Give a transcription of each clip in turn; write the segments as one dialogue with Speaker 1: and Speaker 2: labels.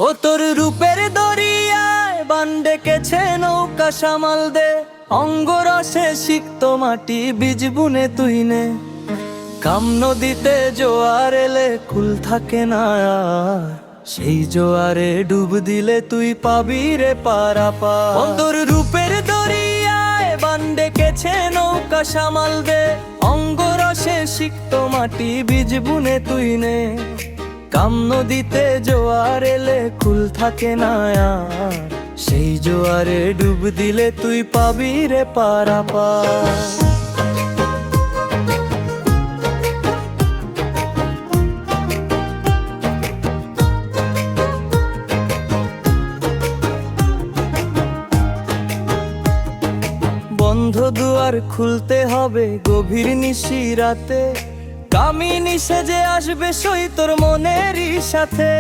Speaker 1: ও তোর রূপের দরিয়ায় বান ডেকেছে নৌকা সামাল দে, অঙ্গরসে সিক্ত মাটি বীজ বুনে তুই নে। কাম নদীতে জোয়ার এলে কুল থাকে না আর, সেই জোয়ারে ডুব দিলে তুই পাবি রে পারাপার। ও তোর রূপের দরিয়ায় বান ডেকেছে নৌকা সামাল দে, অঙ্গরসে সিক্ত মাটি বীজ বুনে তুই নে। কাম নদীতে জোয়ার এলে কুল থাকে না আর, সেই জোয়ারে ডুব দিলে তুই পাবি রে পারাপার। বন্ধ দুয়ার খুলতে হবে গভীর নিশিরাতে, কামিনী সেজে আসবে সই তোর মনেরই সাথে।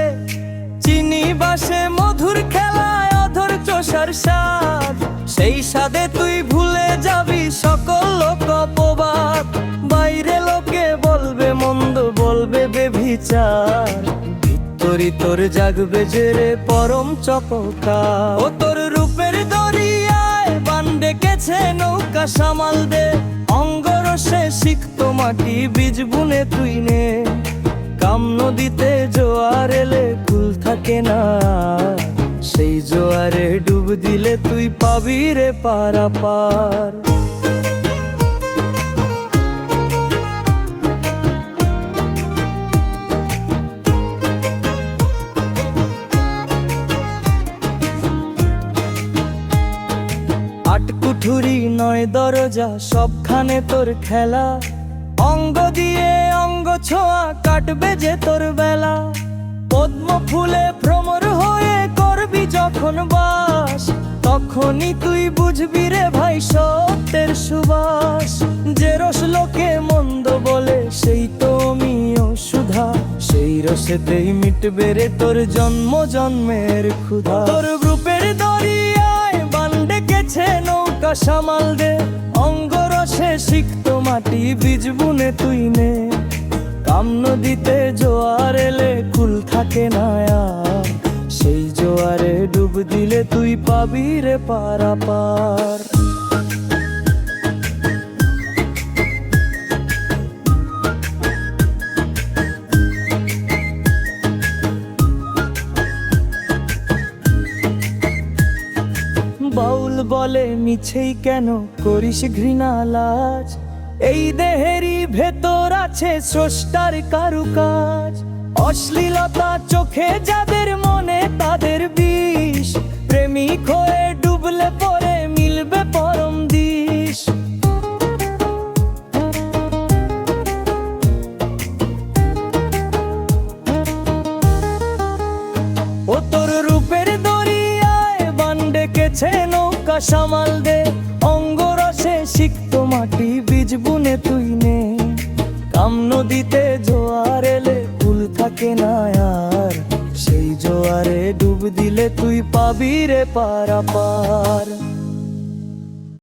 Speaker 1: চিনি বাসে মধুর খেলায় অধর চোষার স্বাদ, সেই স্বাদে তুই ভুলে যাবি সকল লোক অপবাদ। বাইরে লোকে বলবে মন্দ, বলবে বেভিচার, ভিতরি তোর জাগবে যে রে পরম চমৎকার। ও তোর রূপের দরিয়ায় বান ডেকেছে নৌকা সামাল দে, অঙ্গরসে সিক্ত মাটি বীজ বুনে তুই নে। কাম নদীতে জোয়ার এলে কুল থাকে না, সেই জোয়ারে ডুব দিলে তুই পাবি রে পারাপার। আট কুঠুরি নয় দরজা সবখানে তোর খেলা, অঙ্গ দিয়ে অঙ্গ ছোঁয়া কাটবে যে তোর বেলা। পদ্ম ফুলে ভ্রমর হয়ে করবি যখন বাস, তখনই তুই বুঝবি রে ভাই সত্যের সুবাস। যে রস লোকে মন্দ বলে সেই তো আমিও সুধা, সেই রসেতেই মিটবে রে তোর জন্ম জন্মের ক্ষুধা। তোর রূপের দরিয়ায় বান ডেকেছে নৌকা সামাল দে, অঙ্গরসে সিক্ত মাটি বীজ বুনে তুই নে। কাম নদীতে জোয়ার এলে কুল থাকে না আর, সেই জোয়ারে ডুব দিলে তুই পাবি রে পারাপার। বাউল বলে মিছেই কেন করিস ঘৃণা লাজ, এই দেহেরই ভেতর আছে স্রষ্টার কারুকাজ। অশ্লীলতা চোখে যাদের মনে তাদের বিষ, প্রেমিক হয়ে ডুবলে পরে মিলবে পরম দিশ। ও তোর রূপের দরিয়ায় বান ডেকেছে নৌকা সামাল দে, অঙ্গরসে সিক্ত মাটি বীজ বুনে তুই নে। কাম নদীতে জোয়ার এলে কুল থাকে না আর, সেই জোয়ারে ডুব দিলে তুই পাবি রে পারাপার।